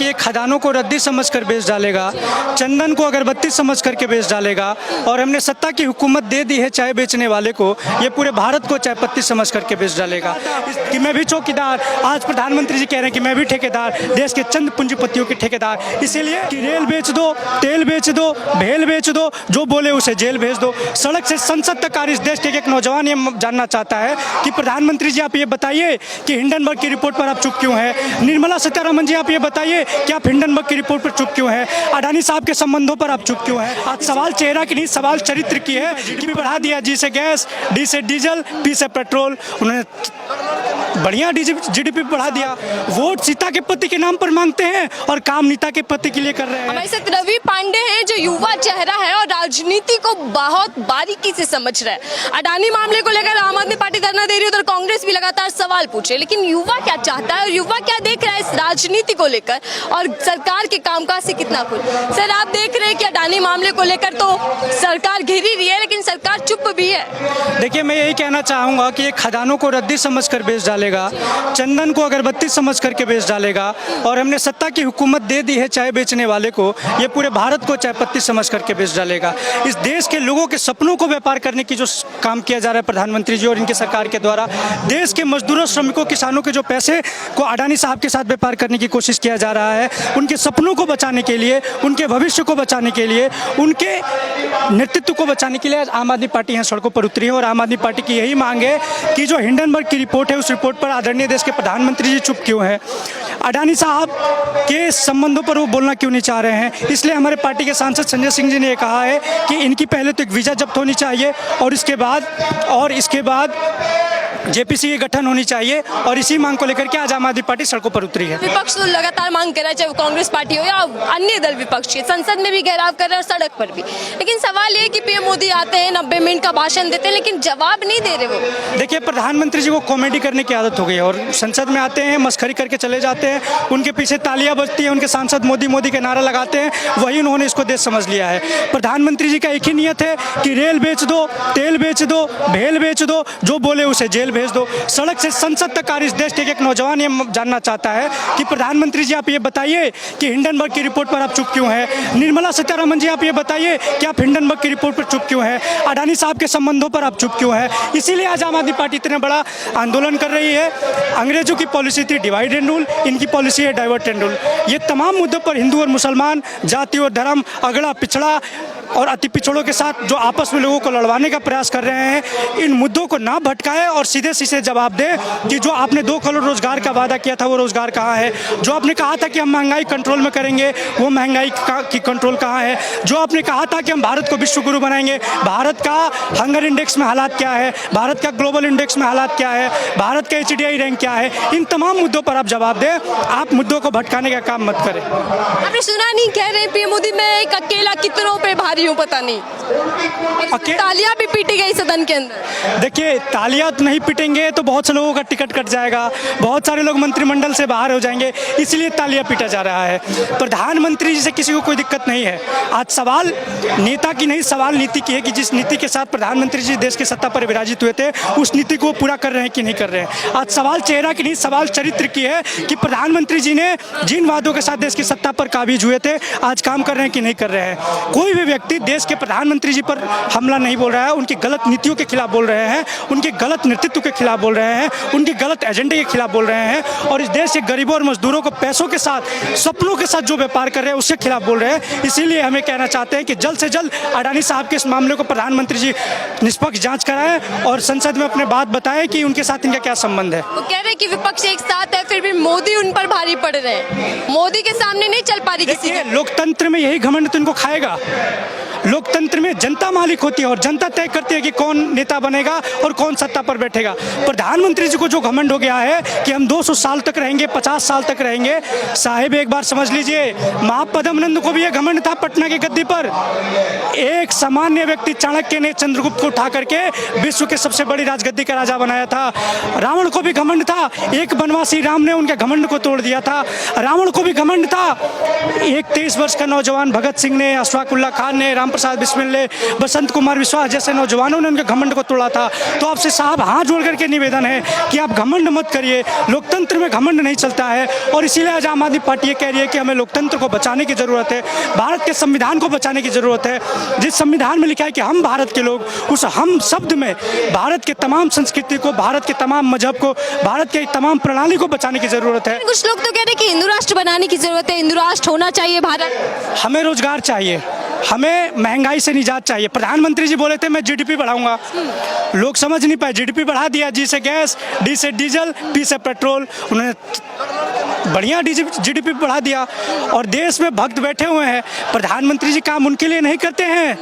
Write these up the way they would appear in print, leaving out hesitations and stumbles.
कि ये खदानों को रद्दी समझकर बेच डालेगा, चंदन को अगरबत्ती समझ करके बेच डालेगा, और हमने सत्ता की हुकूमत दे दी है चाय बेचने वाले को, ये पूरे भारत को चाय पत्ती समझ करके बेच डालेगा। कि मैं भी चौकीदार, आज प्रधानमंत्री जी कह रहे हैं कि मैं भी ठेकेदार, देश के चंद पूंजीपतियों के ठेकेदार, इसीलिए कि रेल बेच दो, तेल बेच दो, भेल बेच दो, जो बोले उसे जेल भेज दो। सड़क से संसद तक आज इस देश के एक नौजवान ये जानना चाहता है कि प्रधानमंत्री जी आप ये बताइए कि हिंडनबर्ग की रिपोर्ट पर आप चुप क्यों हैं? निर्मला सीतारमण जी आप ये बताइए कि आप हिंडनबर्ग की रिपोर्ट पर चुप क्यों हैं? अडानी साहब के संबंधों पर आप चुप क्यों हैं? आज सवाल चेहरा की नहीं, सवाल चरित्र की है कि बढ़ा दिया, जी से गैस, डी से डीजल, पी से पेट्रोल, उन्होंने बढ़िया जीडीपी बढ़ा दिया। वोट सीता के पति के नाम पर मांगते हैं और काम नीता के पति के लिए कर रहे हैं। हमारे साथ रवि पांडे हैं जो युवा चेहरा है और राजनीति को बहुत बारीकी से समझ रहा है। अडानी मामले को लेकर आम आदमी पार्टी धरना दे रही है, उधर कांग्रेस भी लगातार सवाल पूछे, लेकिन युवा क्या चाहता है और युवा क्या देख रहा है इस राजनीति को लेकर और सरकार के कामकाज से कितना खुश? सर, आप देख रहे हैं कि अडानी मामले को लेकर तो सरकार घिरी रही है, लेकिन सरकार चुप भी है। देखिए, मैं यही कहना चाहूँगा कि ये खदानों को रद्दी समझ कर बेच डालेगा, चंदन को अगरबत्ती समझ करके बेच डालेगा, और हमने सत्ता की हुकूमत दे दी है चाय बेचने वाले को, ये पूरे भारत को चाय पत्ती समझ करके बेच डालेगा। इस देश के लोगों के सपनों को व्यापार करने की जो काम किया जा रहा है प्रधानमंत्री जी और इनकी सरकार के द्वारा, देश के मजदूरों, श्रमिकों, किसानों के जो पैसे को अडानी साहब के साथ व्यापार करने की कोशिश किया जा रहा है, उनके सपनों को बचाने के लिए, उनके भविष्य को बचाने के लिए, उनके नेतृत्व को बचाने के लिए आज आम आदमी पार्टी यहाँ सड़कों पर उतरी है। और आम आदमी पार्टी की यही मांग है कि जो हिंडनबर्ग की रिपोर्ट है, उस रिपोर्ट पर आदरणीय देश के प्रधानमंत्री जी चुप क्यों हैं? अडानी साहब के संबंधों पर वो बोलना क्यों नहीं चाह रहे हैं? इसलिए हमारे पार्टी के सांसद संजय सिंह जी ने कहा है कि इनकी पहले तो एक वीज़ा जब्त होनी चाहिए और इसके बाद जेपीसी की गठन होनी चाहिए, और इसी मांग को लेकर के आज आम आदमी पार्टी सड़कों पर उतरी है। विपक्ष तो लगातार मांग कर रहा है, चाहे वो कांग्रेस पार्टी हो या अन्य दल विपक्ष के, संसद में भी घेराव कर रहे हैं और सड़क पर भी। लेकिन सवाल ये कि पीएम मोदी आते हैं, 90 मिनट का भाषण देते हैं, लेकिन जवाब नहीं दे रहे वो। देखिए, प्रधानमंत्री जी को कॉमेडी करने की आदत हो गई है और संसद में आते हैं, मस्खरी करके चले जाते हैं, उनके पीछे तालियां बजती हैं, उनके सांसद मोदी मोदी के नारा लगाते हैं, वही उन्होंने इसको देश समझ लिया है। प्रधानमंत्री जी का एक ही नियत है कि रेल बेच दो, तेल बेच दो, भेल बेच दो, जो बोले उसे जेल भेज दो। सड़क से संसद तक आज इस देश के एक नौजवान ये जानना चाहता है कि प्रधानमंत्री जी आप ये बताइए कि हिंडनबर्ग की रिपोर्ट पर आप चुप क्यों हैं? निर्मला सीतारमण जी आप ये बताइए कि आप हिंडनबर्ग की रिपोर्ट पर चुप क्यों हैं? अडानी साहब के संबंधों पर आप चुप क्यों हैं? इसीलिए आज आम आदमी पार्टी इतना बड़ा आंदोलन कर रही है। अंग्रेजों की पॉलिसी थी डिवाइड एंड रूल, इनकी पॉलिसी है डाइवर्ट एंड रूल। ये तमाम मुद्दों पर हिंदू और मुसलमान, जाति और धर्म, अगड़ा पिछड़ा और अति पिछड़ों के साथ जो आपस में लोगों को लड़वाने का प्रयास कर रहे हैं, इन मुद्दों को ना भटकाए और सीधे सीधे जवाब दे कि जो आपने 2 करोड़ रोजगार का वादा किया था वो रोजगार कहाँ है? जो आपने कहा था कि हम महंगाई कंट्रोल में करेंगे, वो महंगाई की कंट्रोल कहाँ है? जो आपने कहा था कि हम भारत को विश्व गुरु बनाएंगे, भारत का हंगर इंडेक्स में हालात क्या है? भारत का ग्लोबल इंडेक्स में हालात क्या है? भारत का HDI रैंक क्या है? इन तमाम मुद्दों पर आप जवाब दें, आप मुद्दों को भटकाने का काम मत करें। आपने सुना नहीं, कह रहे पीएम मोदी मैं एक अकेला कितनों पे भारी हूँ, पता नहीं। तालियां भी पीटी गई सदन के अंदर। देखिए, तालियां नहीं पीटेंगे तो बहुत से लोगों का टिकट कट जाएगा, बहुत सारे लोग मंत्रिमंडल से बाहर हो जाएंगे, इसलिए तालियां पीटा जा रहा है। प्रधानमंत्री जी से किसी को कोई दिक्कत नहीं है। आज सवाल नेता की नहीं, सवाल नीति की है कि जिस नीति के साथ प्रधानमंत्री जी देश की सत्ता पर विराजित हुए थे, उस नीति को पूरा कर रहे हैं कि नहीं कर रहे हैं। आज सवाल चेहरा की नहीं, सवाल चरित्र की है कि प्रधानमंत्री जी ने जिन वादों के साथ देश की सत्ता पर काबिज हुए थे, आज काम कर रहे हैं कि नहीं कर रहे हैं। कोई भी व्यक्ति देश के प्रधानमंत्री जी पर हमला नहीं बोल रहा है, उनकी गलत नीतियों के खिलाफ बोल रहे हैं, उनके गलत नेतृत्व के खिलाफ बोल रहे हैं, उनके गलत एजेंडे के खिलाफ बोल रहे हैं, और इस देश के गरीबों और मजदूरों को पैसों के साथ, सपनों के साथ जो व्यापार कर रहे हैं उसके खिलाफ बोल रहे हैं। इसीलिए हमें कहना चाहते हैं कि जल्द से जल्द अडानी साहब के इस मामले को प्रधानमंत्री जी निष्पक्ष जांच कराएं और संसद में अपने बात बताएं कि उनके साथ इनका क्या संबंध है। वो कह रहे हैं कि विपक्ष एक साथ है, फिर भी मोदी उन पर भारी पड़ रहे हैं, मोदी के सामने नहीं चल पा रही किसी की। लोकतंत्र में यही घमंड तो इनको खाएगा। लोकतंत्र में जनता मालिक होती है और जनता तय करती है कि कौन नेता बनेगा और कौन सत्ता पर बैठेगा। प्रधानमंत्री जी को जो घमंड हो गया है कि हम 200 साल तक रहेंगे, 50 साल तक रहेंगे, साहिब एक बार समझ लीजिए, महापद्मनंद को भी यह घमंड था पटना की गद्दी पर। एक सामान्य व्यक्ति चाणक्य ने चंद्रगुप्त को उठा करके विश्व के सबसे बड़ी राजगद्दी का राजा बनाया था। रावण को भी घमंड था, एक बनवासी राम ने उनके घमंड को तोड़ दिया था। रावण को भी घमंड था, एक 23 वर्ष का नौजवान भगत सिंह ने, अशफाक उल्लाह खान ने, राम श्याम प्रसाद बिस्मिल्ले, बसंत कुमार विश्वास जैसे नौजवानों ने उनके घमंड को तोड़ा था। तो आपसे साहब हाथ जोड़ करके निवेदन है कि आप घमंड मत करिए, लोकतंत्र में घमंड नहीं चलता है। और इसीलिए आज आम आदमी पार्टी ये कह रही है कि हमें लोकतंत्र को बचाने की ज़रूरत है, भारत के संविधान को बचाने की ज़रूरत है। जिस संविधान में लिखा है कि हम भारत के लोग, उस हम शब्द में भारत के तमाम संस्कृति को, भारत के तमाम मजहब को, भारत के तमाम प्रणाली को बचाने की ज़रूरत है। कुछ लोग तो कह रहे हैं कि हिंदू राष्ट्र बनाने की जरूरत है, हिंदू राष्ट्र होना चाहिए भारत। हमें रोजगार चाहिए, हमें महंगाई से निजात चाहिए। प्रधानमंत्री जी बोले थे मैं जीडीपी बढ़ाऊंगा, लोग समझ नहीं पाए। जीडीपी बढ़ा दिया, जी से गैस, डी से डीजल, पी से पेट्रोल, उन्होंने बढ़िया जीडीपी बढ़ा दिया। और देश में भक्त बैठे हुए हैं, प्रधानमंत्री जी काम उनके लिए नहीं करते हैं,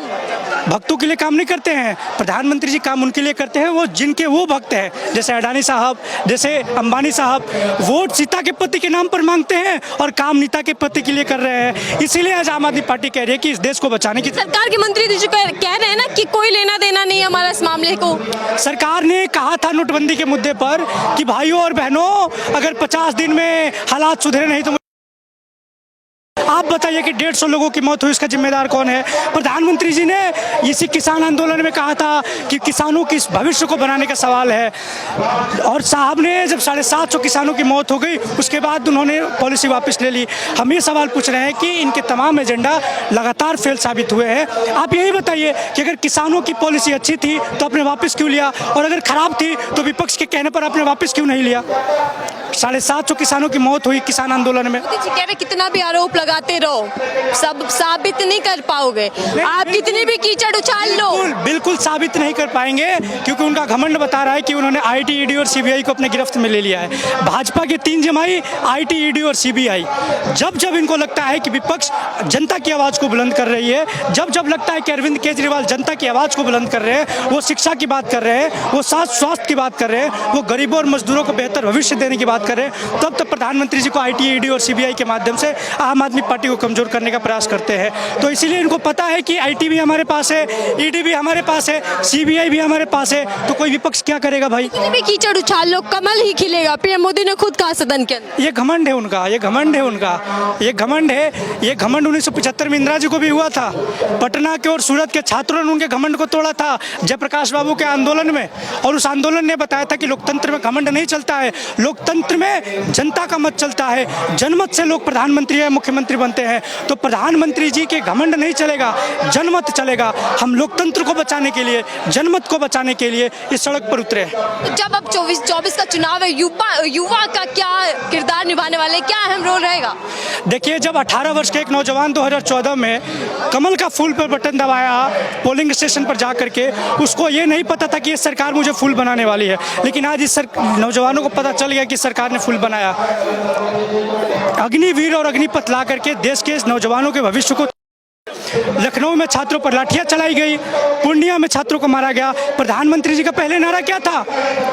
भक्तों के लिए काम नहीं करते हैं। प्रधानमंत्री जी काम उनके लिए करते हैं वो जिनके वो भक्त हैं, जैसे अडानी साहब, जैसे अंबानी साहब। वोट सीता के पति के नाम पर मांगते हैं और काम नीता के पति के लिए कर रहे हैं। इसीलिए आज आम आदमी पार्टी कह रही है कि इस देश को बचाने की। सरकार के मंत्री जो कह रहे हैं ना कि कोई लेना देना नहीं हमारा इस मामले को। सरकार ने कहा था नोटबंदी के मुद्दे पर कि भाइयों और बहनों, अगर 50 दिन में हालात सुधरे नहीं तो आप बताइए कि 150 लोगों की मौत हुई, इसका जिम्मेदार कौन है? प्रधानमंत्री जी ने इसी किसान आंदोलन में कहा था कि किसानों के इस भविष्य को बनाने का सवाल है। और साहब ने जब 750 किसानों की मौत हो गई, उसके बाद उन्होंने पॉलिसी वापस ले ली। हम ये सवाल पूछ रहे हैं कि इनके तमाम एजेंडा लगातार फेल साबित हुए हैं। आप यही बताइए कि अगर किसानों की पॉलिसी अच्छी थी तो आपने वापस क्यों लिया, और अगर खराब थी तो विपक्ष के कहने पर आपने वापस क्यों नहीं लिया? 750 किसानों की मौत हुई किसान आंदोलन में। कह रहे कितना भी आरोप लगाते रहो, सब साबित नहीं कर पाओगे। आप कितनी भी कीचड़ उछाल लो, बिल्कुल साबित नहीं कर पाएंगे, क्योंकि उनका घमंड बता रहा है कि उन्होंने आईटी, ईडी और सीबीआई को अपने गिरफ्त में ले लिया है। भाजपा के 3 जमाई आईटी, ईडी और सीबीआई। जब जब इनको लगता है कि विपक्ष जनता की आवाज़ को बुलंद कर रही है, जब जब लगता है कि अरविंद केजरीवाल जनता की आवाज़ को बुलंद कर रहे हैं, वो शिक्षा की बात कर रहे हैं, वो स्वास्थ्य की बात कर रहे हैं, वो गरीबों और मजदूरों को बेहतर भविष्य देने की बात कर रहे हैं, तब तक प्रधानमंत्री जी को आईटी, ईडी और सीबीआई के माध्यम से आम आदमी पार्टी को कमजोर करने का प्रयास करते हैं। तो इसीलिए इनको पता है कि आईटी भी हमारे पास है, ईडी भी हमारे पास है, सीबीआई भी हमारे पास है, तो कोई विपक्ष क्या करेगा भाई? कितनी भी कीचड़ उछाल लो, कमल ही खिलेगा। पीएम मोदी ने खुद कहा सदन के अंदर। ये घमंड है उनका, ये घमंड है उनका, ये घमंड है। ये घमंड 1975 में इंदिरा जी को भी हुआ था। पटना के और सूरत के छात्रों ने उनके घमंड को तोड़ा था जयप्रकाश बाबू के आंदोलन में, और उस आंदोलन ने बताया था कि लोकतंत्र में घमंड नहीं चलता है, लोकतंत्र में जनता का मत चलता है, जनमत से लोग प्रधानमंत्री या मुख्यमंत्री बनते हैं। तो प्रधानमंत्री जी के घमंड नहीं चलेगा, जनमत चलेगा। हम लोकतंत्र को बचाने के लिए, जनमत को बचाने के लिए इस सड़क पर उतरे। जब अब 24 का चुनाव है, युवा का क्या किरदार निभाने वाले, क्या अहम रोल रहेगा? देखिए, जब 18 वर्ष के एक नौजवान 2014 में कमल का फूल पर बटन दबाया पोलिंग स्टेशन पर जा करके, उसको ये नहीं पता था कि ये सरकार मुझे फूल बनाने वाली है, लेकिन आज इस नौजवानों को पता चल गया कि सरकार ने फूल बनाया। अग्निवीर और अग्निपथ ला करके देश के इस नौजवानों के भविष्य को। लखनऊ में छात्रों पर लाठियां चलाई गई, पूर्णिया में छात्रों को मारा गया। प्रधानमंत्री जी का पहले नारा क्या था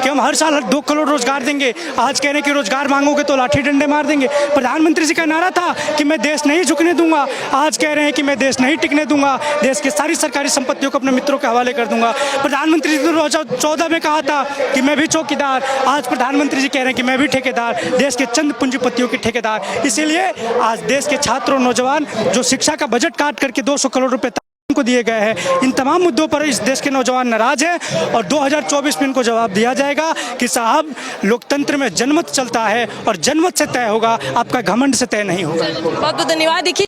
कि हम हर साल 2 करोड़ रोजगार देंगे, आज कह रहे हैं कि रोजगार मांगोगे तो लाठी डंडे मार देंगे। प्रधानमंत्री जी का नारा था कि मैं देश नहीं झुकने दूंगा, आज कह रहे हैं कि मैं देश नहीं टिकने दूंगा, देश की सारी सरकारी संपत्तियों को अपने मित्रों के हवाले कर दूंगा। प्रधानमंत्री जी ने 2014 में कहा था कि मैं भी चौकीदार, आज प्रधानमंत्री जी कह रहे हैं कि मैं भी ठेकेदार, देश के चंद पूंजीपतियों के ठेकेदार। इसीलिए आज देश के छात्र और नौजवान जो शिक्षा का बजट काट करके 200 करोड़ रुपए को दिए गए हैं, इन तमाम मुद्दों पर इस देश के नौजवान नाराज हैं, और 2024 में इनको जवाब दिया जाएगा कि साहब लोकतंत्र में जनमत चलता है और जनमत से तय होगा, आपका घमंड से तय नहीं होगा। बहुत बहुत धन्यवाद। देखिए